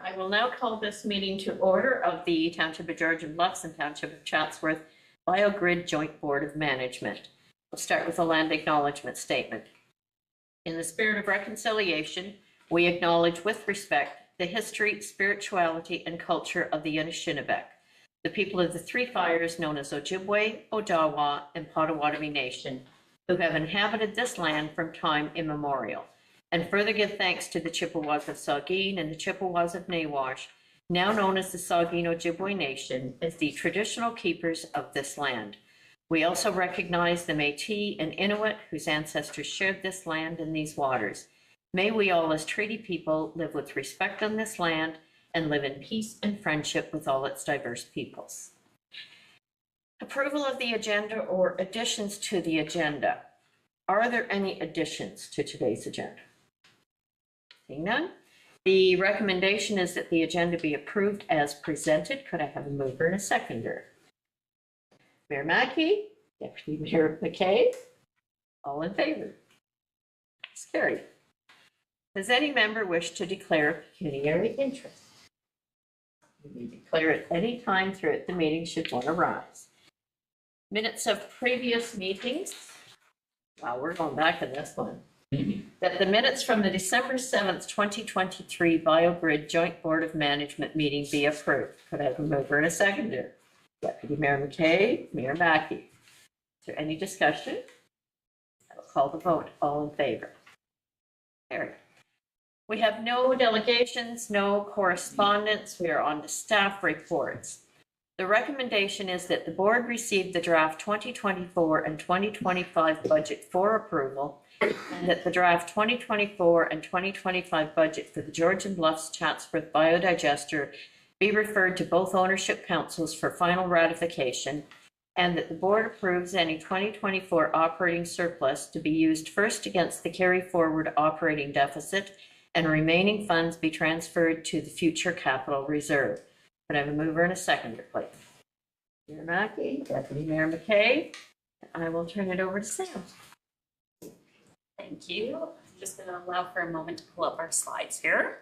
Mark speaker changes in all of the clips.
Speaker 1: I will now call this meeting to order of the Township of Georgian Bluffs and Township of Chatsworth BioGrid Joint Board of Management. We'll start with the land acknowledgement statement. In the spirit of reconciliation, we acknowledge with respect the history, spirituality, and culture of the Anishinaabe, the people of the Three Fires known as Ojibwe, Odawa, and Potawatomi Nation, who have inhabited this land from time immemorial, and further give thanks to the Chippewas of Saugeen and the Chippewas of Nawash, now known as the Saugeen Ojibwe Nation, as the traditional keepers of this land. We also recognize the Métis and Inuit whose ancestors shared this land and these waters. May we all as treaty people live with respect on this land and live in peace and friendship with all its diverse peoples. Approval of the agenda or additions to the agenda. Are there any additions to today's agenda? Seeing none. The recommendation is that the agenda be approved as presented. Could I have a mover and a seconder? Mayor Mackey, Deputy Mayor McKay, all in favor? It's carried. Does any member wish to declare pecuniary interest? You may declare at any time throughout the meeting should one arise. Minutes of previous meetings. Wow, we're going back in this one. That the minutes from the December 7th, 2023 BioGrid Joint Board of Management meeting be approved. Could I have a mover and a seconder? Deputy Mayor McKay, Mayor Mackey. Is there any discussion? I will call the vote. All in favor? Carried. We have no delegations, no correspondence. We are on to staff reports. The recommendation is that the board receive the draft 2024 and 2025 budget for approval, and that the draft 2024 and 2025 budget for the Georgian Bluffs Chatsworth Biodigester be referred to both ownership councils for final ratification, and that the board approves any 2024 operating surplus to be used first against the carry forward operating deficit, and remaining funds be transferred to the future capital reserve. Could I have a mover and a seconder, please? Mayor Mackey, Deputy Mayor McKay. I will turn it over to Sam.
Speaker 2: Thank you. I'm just going to allow for a moment to pull up our slides here.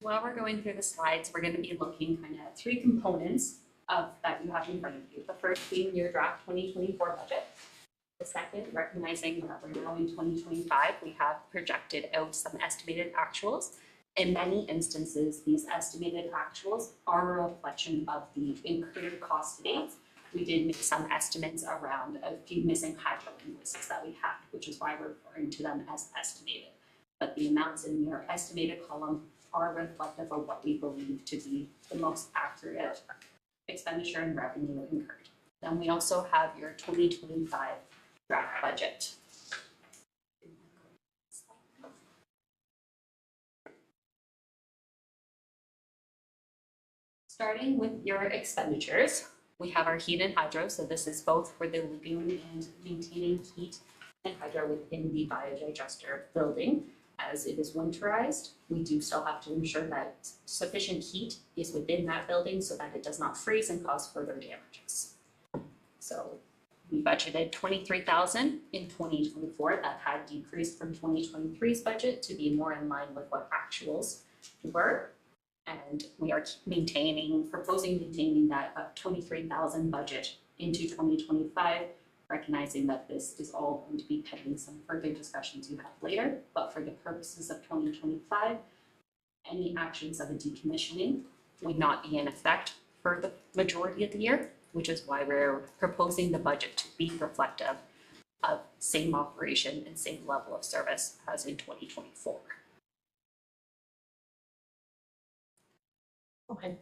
Speaker 2: While we're going through the slides, we're going to be looking kind of at three components of that you have in front of you. The first being your draft 2024 budget. The second, recognizing that we're now in 2025, we have projected out some estimated actuals. In many instances, these estimated actuals are a reflection of the incurred cost to date. We did make some estimates around a few missing hydro invoices that we had, which is why we're referring to them as estimated. But the amounts in your estimated column are reflective of what we believe to be the most accurate expenditure and revenue incurred. Then we also have your 2025 draft budget. Starting with your expenditures, we have our heat and hydro. So this is both for the lagoon and maintaining heat and hydro within the biodigester building. As it is winterized, we do still have to ensure that sufficient heat is within that building so that it does not freeze and cause further damages. So we budgeted $23,000 in 2024. That had decreased from 2023's budget to be more in line with what actuals were. And we are proposing maintaining that $23,000 budget into 2025. Recognizing that this is all going to be pending some further discussions you have later, but for the purposes of 2025, any actions of a decommissioning would not be in effect for the majority of the year, which is why we're proposing the budget to be reflective of same operation and same level of service as in 2024.
Speaker 1: Okay.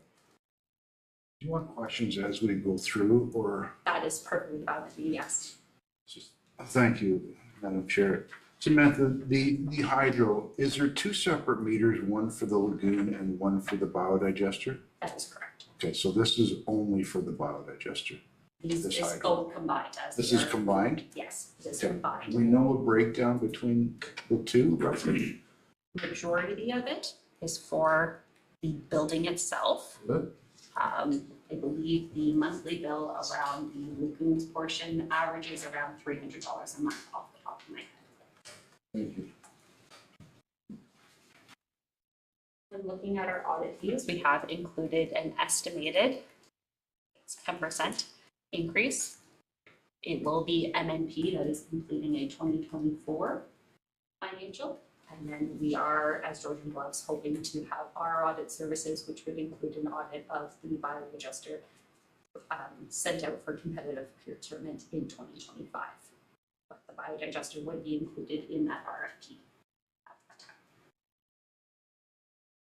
Speaker 3: Do you want questions as we go through, or?
Speaker 2: That is perfectly fine with me, yes.
Speaker 3: Thank you. Madam Chair. Samantha, the hydro, is there two separate meters, one for the lagoon and one for the biodigester?
Speaker 2: That is correct.
Speaker 3: Okay, so this is only for the biodigester.
Speaker 2: This
Speaker 3: This
Speaker 2: is
Speaker 3: hydro.
Speaker 2: both combined as.
Speaker 3: This
Speaker 2: they
Speaker 3: is
Speaker 2: are-
Speaker 3: combined?
Speaker 2: Yes, it is
Speaker 3: Okay.
Speaker 2: combined.
Speaker 3: Do we know a breakdown between the two roughly?
Speaker 2: Majority of it is for the building itself.
Speaker 3: Good.
Speaker 2: I believe the monthly bill around the lagoons portion averages around $300 a month off the top of my head.
Speaker 3: Thank you.
Speaker 2: When looking at our audit fees, we have included an estimated 10% increase. It will be MNP that is completing a 2024 financial. And then we are, as Georgian Gloves, hoping to have our audit services, which would include an audit of the bioadjuster, sent out for competitive procurement in 2025. But the biodigester would be included in that RFP at that time.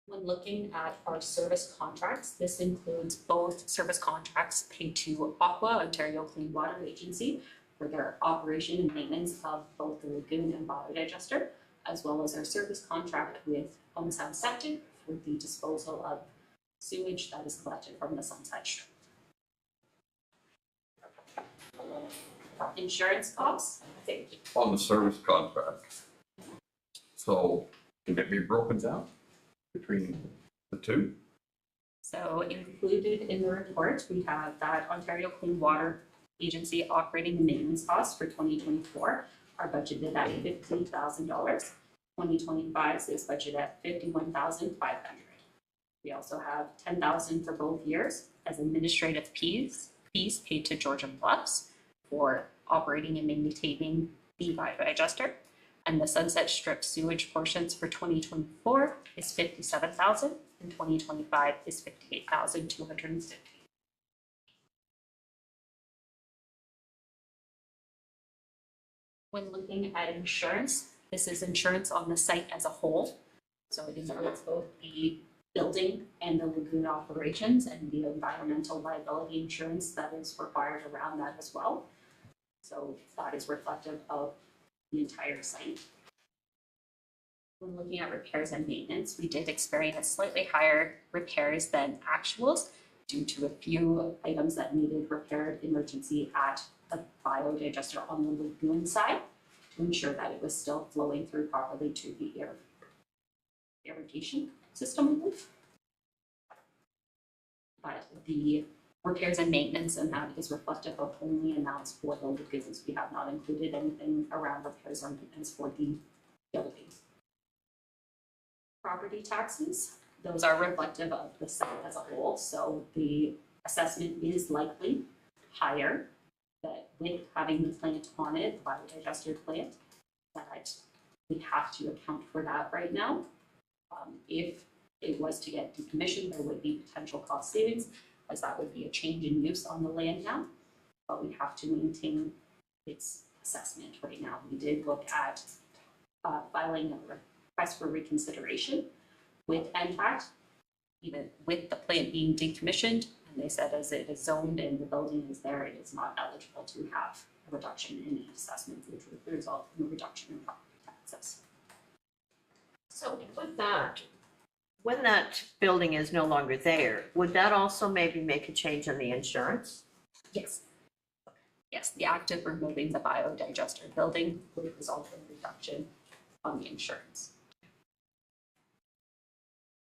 Speaker 2: When looking at our service contracts, this includes both service contracts paid to Aqua, Ontario Clean Water Agency, for their operation and maintenance of both the lagoon and biodigester, as well as our service contract with Hometown Septic for the disposal of sewage that is collected from the Sunset Strip. Insurance costs, I think,
Speaker 4: On the service contract. So can it be broken down between the two?
Speaker 2: so included in the report, we have that Ontario Clean Water Agency operating and maintenance costs for 2024 are budgeted at $15,000. 2025 is budgeted at $51,500. We also have $10,000 for both years as administrative fees paid to Georgian Bluffs for operating and maintaining the biodigester. And the Sunset Strip sewage portions for 2024 is $57,000 and 2025 is $58,250. When looking at insurance, this is insurance on the site as a whole. So it includes both the building and the lagoon operations and the environmental liability insurance that is required around that as well. So that is reflective of the entire site. When looking at repairs and maintenance, we did experience slightly higher repairs than actuals due to a few items that needed repaired emergency at the biodigester on the lagoon side to ensure that it was still flowing through properly to the irrigation system. But the repairs and maintenance, and that is reflective of only amounts for the lagoons. We have not included anything around repairs or maintenance for the building. Property taxes, those are reflective of the site as a whole, so the assessment is likely higher, that with having the plant on it, the biodigester plant, that we have to account for that right now. If it was to get decommissioned, there would be potential cost savings, as that would be a change in use on the land now, but we have to maintain its assessment right now. We did look at filing a request for reconsideration with NTAC, even with the plant being decommissioned, and they said as it is zoned and the building is there, it is not eligible to have a reduction in assessment, which would result in a reduction in property taxes.
Speaker 1: So with that, when that building is no longer there, would that also maybe make a change in the insurance?
Speaker 2: Yes. Yes, the act of removing the biodigester building would result in a reduction on the insurance.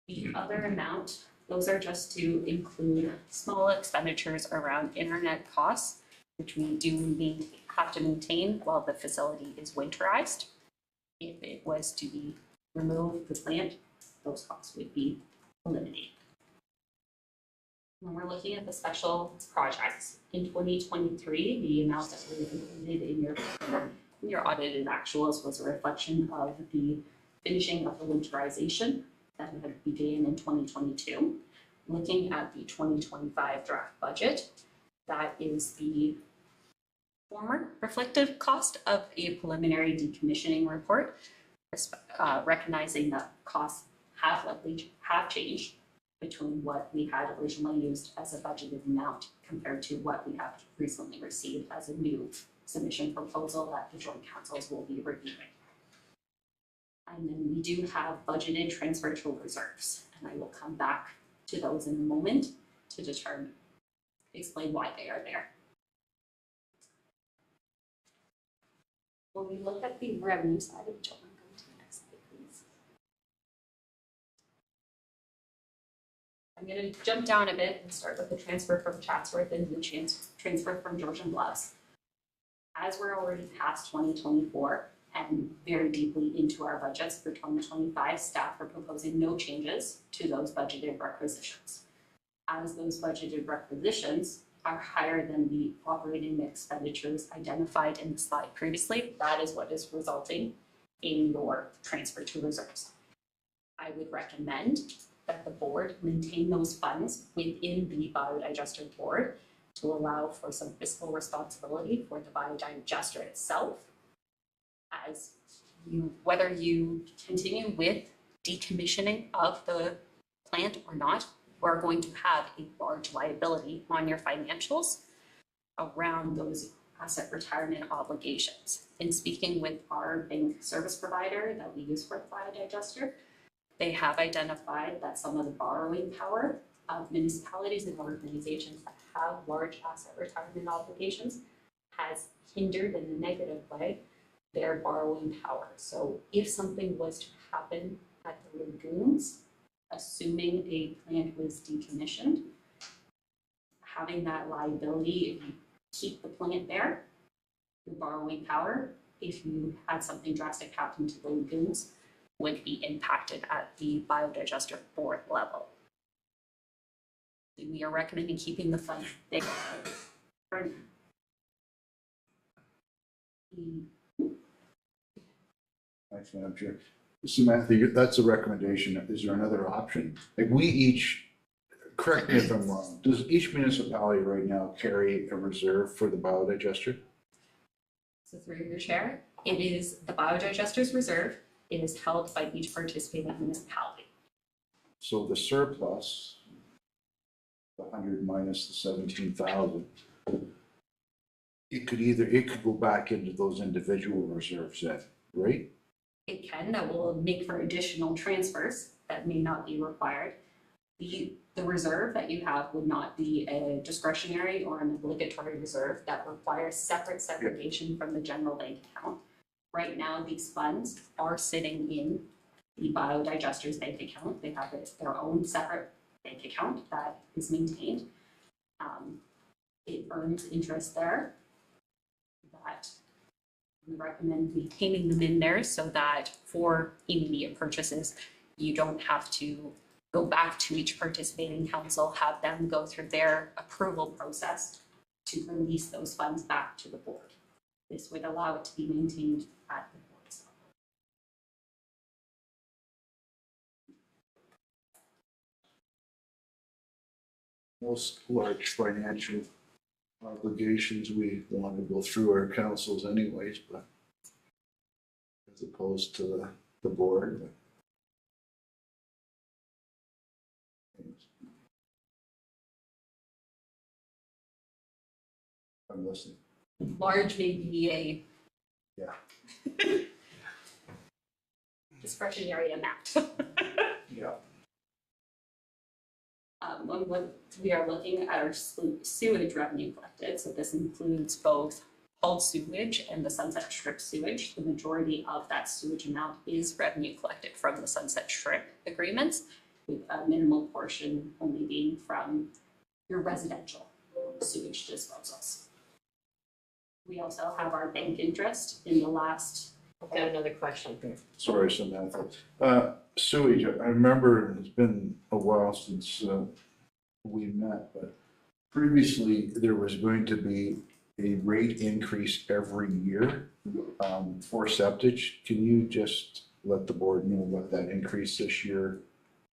Speaker 2: The other amount, those are just to include small expenditures around internet costs, which we do have to maintain while the facility is winterized. If it was to be removed, the plant, those costs would be eliminated. When we're looking at the special projects, in 2023, the amount that was included in your audited actuals was a reflection of the finishing of the winterization that had begun in 2022. Looking at the 2025 draft budget, that is the former reflective cost of a preliminary decommissioning report, recognizing that costs have changed between what we had originally used as a budgeted amount compared to what we have recently received as a new submission proposal that the joint councils will be reviewing. And then we do have budgeted transfer to reserves, and I will come back to those in a moment to explain why they are there. When we look at the revenue side of the joint, go to the next slide, please. I'm gonna jump down a bit and start with the transfer from Chatsworth and the transfer from Georgian Bluffs. As we're already past 2024 and very deeply into our budgets for 2025, staff are proposing no changes to those budgeted requisitions. As those budgeted requisitions are higher than the operating expenditures identified in the slide previously, that is what is resulting in your transfer to reserves. I would recommend that the board maintain those funds within the biodigester board to allow for some fiscal responsibility for the biodigester itself. As whether you continue with decommissioning of the plant or not, we're going to have a large liability on your financials around those asset retirement obligations. In speaking with our bank service provider that we use for the biodigester, they have identified that some of the borrowing power of municipalities and organizations that have large asset retirement obligations has hindered in a negative way their borrowing power. So if something was to happen at the lagoons, assuming a plant was decommissioned, having that liability, if you keep the plant there, your borrowing power, if you had something drastic happen to the lagoons, would be impacted at the biodigester board level. We are recommending keeping the fund there.
Speaker 3: Thanks, Madam Chair. Samantha, that's a recommendation. Is there another option? Like we each, correct me if I'm wrong, does each municipality right now carry a reserve for the biodigester?
Speaker 2: So through your chair, it is the biodigester's reserve. It is held by each participating municipality.
Speaker 3: So the surplus, the 100 minus the 17,000, it could go back into those individual reserves then, right?
Speaker 2: It can, that will make for additional transfers that may not be required. The reserve that you have would not be a discretionary or an obligatory reserve that requires separate segregation from the general bank account. Right now, these funds are sitting in the biodigester's bank account. They have their own separate bank account that is maintained. It earns interest there. That we recommend maintaining them in there so that for immediate purchases, you don't have to go back to each participating council, have them go through their approval process to release those funds back to the board. This would allow it to be maintained at the board's level.
Speaker 3: Most large financial obligations, we want to go through our councils anyways, but as opposed to the board. But I'm listening.
Speaker 2: Large may be a discretionary amount.
Speaker 3: Yeah.
Speaker 2: When we are looking at our sewage revenue collected, so this includes both hauled sewage and the Sunset Strip sewage. The majority of that sewage amount is revenue collected from the Sunset Strip agreements, with a minimal portion only being from your residential sewage disposals. We also have our bank interest in the last.
Speaker 1: I've got another question.
Speaker 3: Sorry, Samantha. Sewage, I remember it's been a while since we met, but previously there was going to be a rate increase every year for septage. Can you just let the board know what that increase this year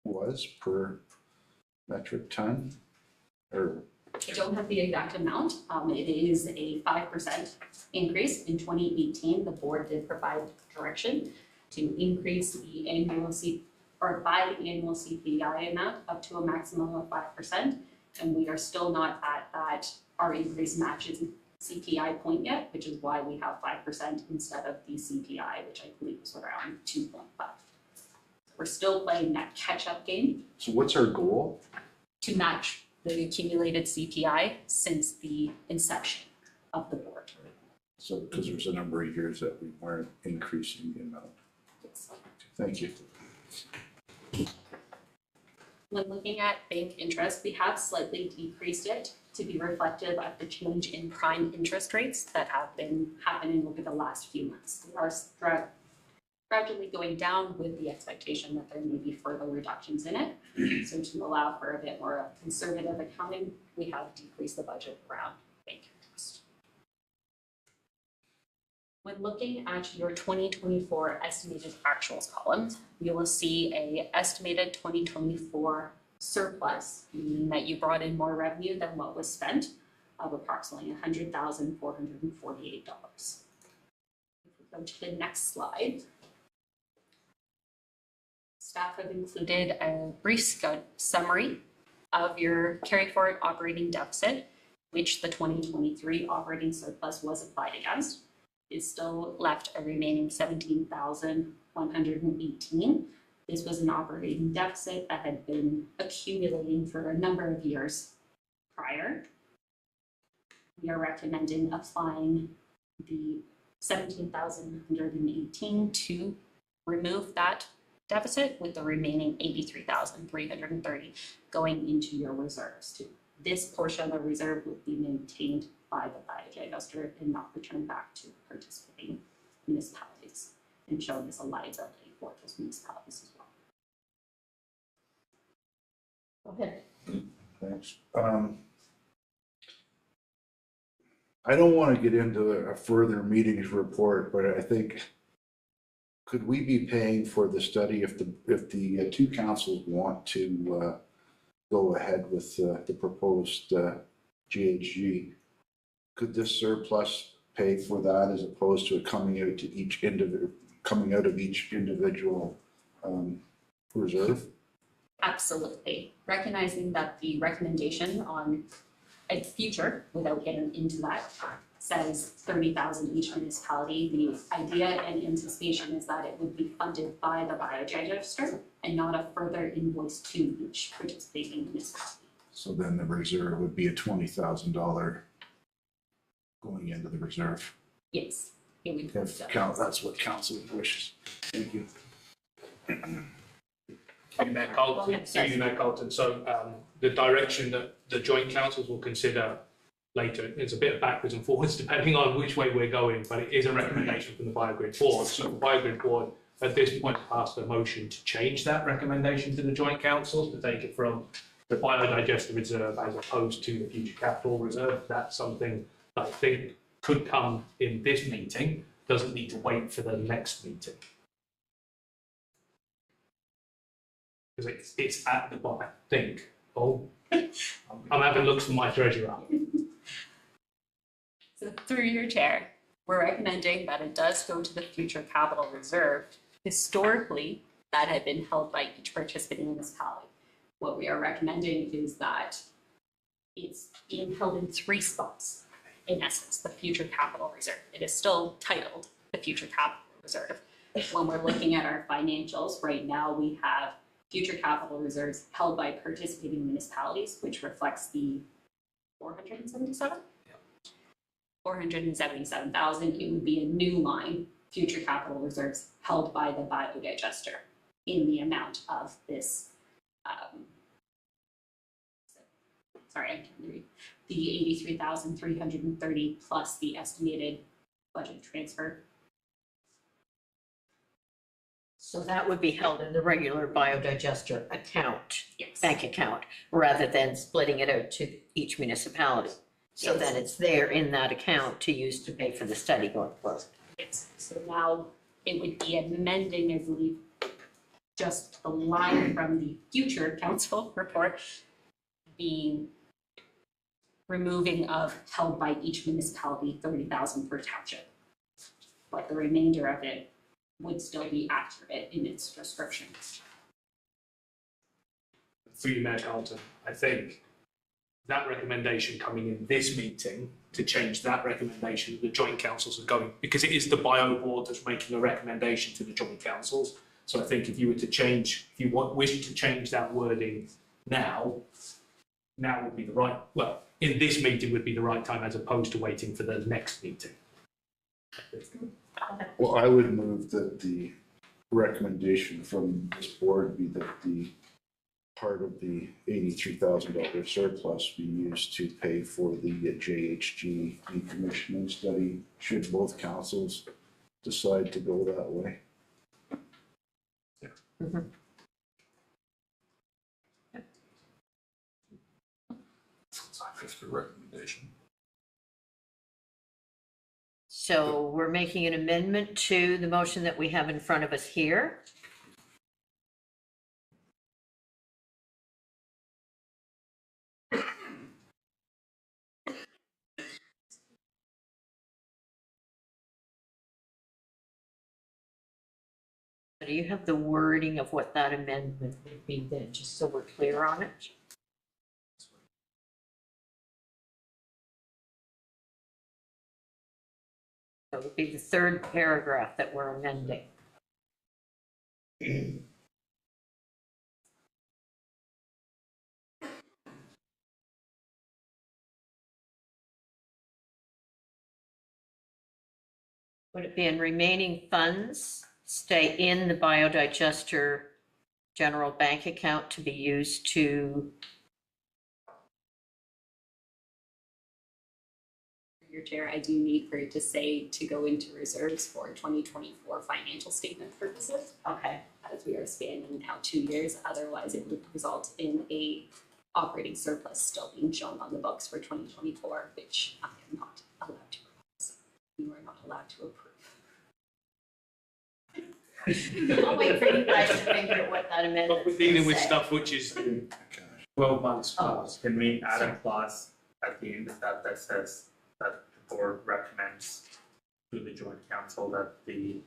Speaker 3: was per metric ton? Or
Speaker 2: I don't have the exact amount. It is a 5% increase. In 2018, the board did provide direction to increase the annual by the annual CPI amount up to a maximum of 5%. And we are still not at that. Our increase matches CPI point yet, which is why we have 5% instead of the CPI, which I believe is around 2.5. We're still playing that catch-up game
Speaker 3: So what's our goal?
Speaker 2: to match the accumulated CPI since the inception of the board.
Speaker 3: So, because there's a number of years that we weren't increasing the amount. Thank you.
Speaker 2: When looking at bank interest, we have slightly decreased it to be reflective of the change in prime interest rates that have been happening over the last few months. They are gradually going down with the expectation that there may be further reductions in it. So to allow for a bit more conservative accounting, we have decreased the budget around bank interest. When looking at your 2024 estimated actuals column, you will see a estimated 2024 surplus, meaning that you brought in more revenue than what was spent, of approximately $100,448. If we go to the next slide, staff have included a brief summary of your carry forward operating deficit, which the 2023 operating surplus was applied against. Is still left a remaining 17,118. This was an operating deficit that had been accumulating for a number of years prior. We are recommending applying the 17,118 to remove that deficit, with the remaining 83,330 going into your reserves too. This portion of the reserve would be maintained by the BioGrid adjuster and not returned back to participating municipalities, and shown as a liability for those municipalities as well.
Speaker 1: Go ahead.
Speaker 3: Thanks. I don't want to get into a further meetings report, but I think, could we be paying for the study if the two councils want to go ahead with the proposed GHG? Could this surplus pay for that as opposed to it coming out of each individual reserve?
Speaker 2: Absolutely. Recognizing that the recommendation on a future, without getting into that, says 30,000 each municipality. The idea and anticipation is that it would be funded by the BioGrid adjuster and not a further invoice to each participating municipality.
Speaker 3: So then the reserve would be a $20,000 going into the reserve.
Speaker 2: Yes, it would.
Speaker 3: That's what council wishes. Thank you.
Speaker 5: Mayor Carlton, Mayor Carlton. So the direction that the joint councils will consider later, it's a bit of backwards and forwards depending on which way we're going, but it is a recommendation from the BioGrid board. So the BioGrid board at this point passed a motion to change that recommendation to the joint councils, to take it from the biodigester reserve as opposed to the future capital reserve. That's something that I think could come in this meeting, doesn't need to wait for the next meeting. Because it's at the bottom, I think. Oh, I'm having looks from my treasurer.
Speaker 2: So through your chair, we're recommending that it does go to the future capital reserve. Historically, that had been held by each participating municipality. What we are recommending is that it's being held in 3 spots, in essence, the future capital reserve. It is still titled the future capital reserve. When we're looking at our financials, right now we have future capital reserves held by participating municipalities, which reflects the 477,000. It would be a new line, future capital reserves held by the biodigester in the amount of this, sorry, I can't read, the 83,330 plus the estimated budget transfer.
Speaker 1: So that would be held in the regular biodigester account,
Speaker 2: Yes.
Speaker 1: bank account, rather than splitting it out to each municipality. So then it's there in that account to use to pay for the study going forward.
Speaker 2: Yes. So now it would be amending, I believe, just the line from the future council report being removing of held by each municipality 30,000 per township. But the remainder of it would still be accurate in its description.
Speaker 5: For you, Mayor Carlton, I think that recommendation coming in this meeting to change that recommendation, the joint councils are going, because it is the bio board that's making a recommendation to the joint councils. So I think if you were to change, if you wish to change that wording now would be the right, well, in this meeting would be the right time as opposed to waiting for the next meeting.
Speaker 3: Well, I would move that the recommendation from this board be that the part of the $83,000 surplus be used to pay for the JHG decommissioning study, should both councils decide to go that way.
Speaker 4: That's the recommendation.
Speaker 1: So we're making an amendment to the motion that we have in front of us here. Do you have the wording of what that amendment would be then, just so we're clear on it? So it would be the third paragraph that we're amending. Would it be in remaining funds stay in the biodigester general bank account to be used to,
Speaker 2: Your chair, I do need for it to say to go into reserves for 2024 financial statement purposes,
Speaker 1: okay,
Speaker 2: as we are spanning now 2 years. Otherwise, it would result in a operating surplus still being shown on the books for 2024, which I am not allowed to propose. You are not allowed to approve.
Speaker 1: I'll wait for you guys to figure out what that amendment
Speaker 5: But we're dealing with
Speaker 1: say.
Speaker 5: stuff which is 12 months past.
Speaker 6: Can we add a clause at the end of that that says that the board recommends to the joint council that the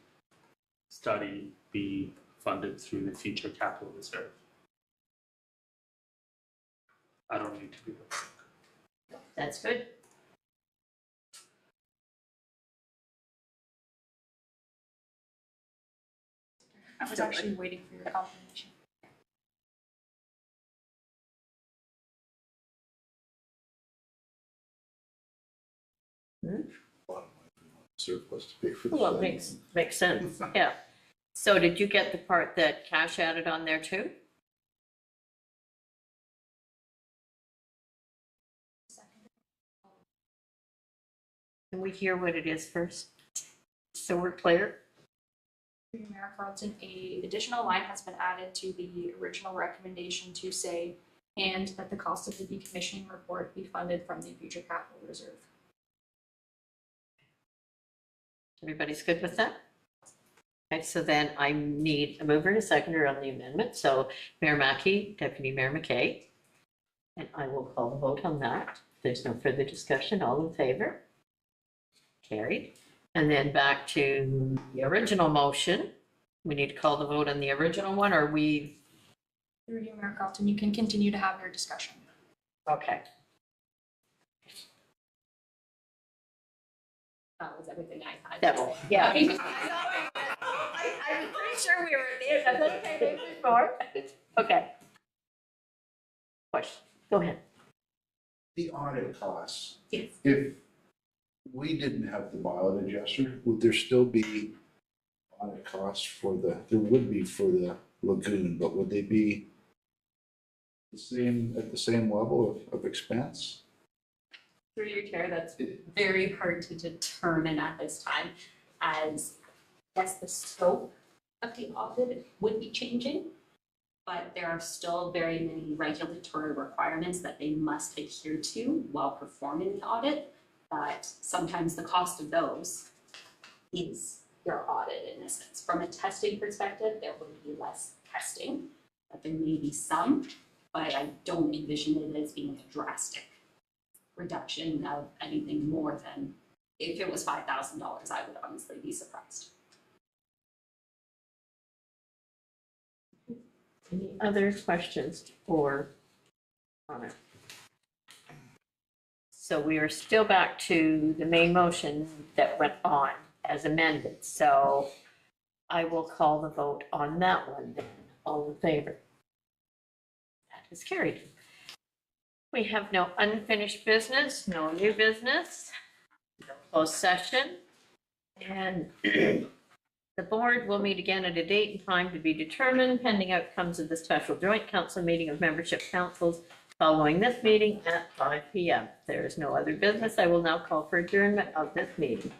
Speaker 6: study be funded through the future capital reserve? I don't need to be.
Speaker 1: That's good.
Speaker 7: I was actually waiting for your confirmation.
Speaker 3: Surplus to pay for the
Speaker 1: Well,
Speaker 3: study.
Speaker 1: makes sense, yeah. So did you get the part that Cash added on there too? Can we hear what it is first? So we're clear?
Speaker 7: Mayor Carlton, a additional line has been added to the original recommendation to say, and that the cost of the decommissioning report be funded from the future capital reserve.
Speaker 1: Everybody's good with that? Okay, so then I need a mover and a seconder on the amendment. So Mayor Mackey, Deputy Mayor McKay. And I will call the vote on that. If there's no further discussion, all in favor? Carried. And then back to the original motion. We need to call the vote on the original one, or we,
Speaker 7: Through you, Mayor Carlton, you can continue to have your discussion.
Speaker 1: okay.
Speaker 2: That was everything I had.
Speaker 1: Devil, yeah.
Speaker 2: Okay.
Speaker 1: I was pretty sure we were there. I thought I did before. Okay. Question, go ahead.
Speaker 3: The audit costs,
Speaker 2: Yes.
Speaker 3: if we didn't have the biodigester, would there still be audit costs for there would be for the lagoon, but would they be at the same level of expense?
Speaker 2: Through your chair, that's very hard to determine at this time, as yes, the scope of the audit would be changing, but there are still very many regulatory requirements that they must adhere to while performing the audit, that sometimes the cost of those is your audit in a sense. From a testing perspective, there would be less testing, but there may be some, but I don't envision it as being a drastic reduction of anything more than, if it was $5,000, I would honestly be surprised.
Speaker 1: Any other questions or comment? So we are still back to the main motion that went on as amended. So I will call the vote on that one then. All in favor? That is carried. We have no unfinished business, no new business, no closed session. And the board will meet again at a date and time to be determined pending outcomes of the special joint council meeting of membership councils following this meeting at 5 p.m. If there is no other business, I will now call for adjournment of this meeting.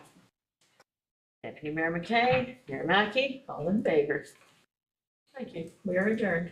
Speaker 1: Deputy Mayor McKay, Mayor Mackey, all in favor. Thank you. We are adjourned.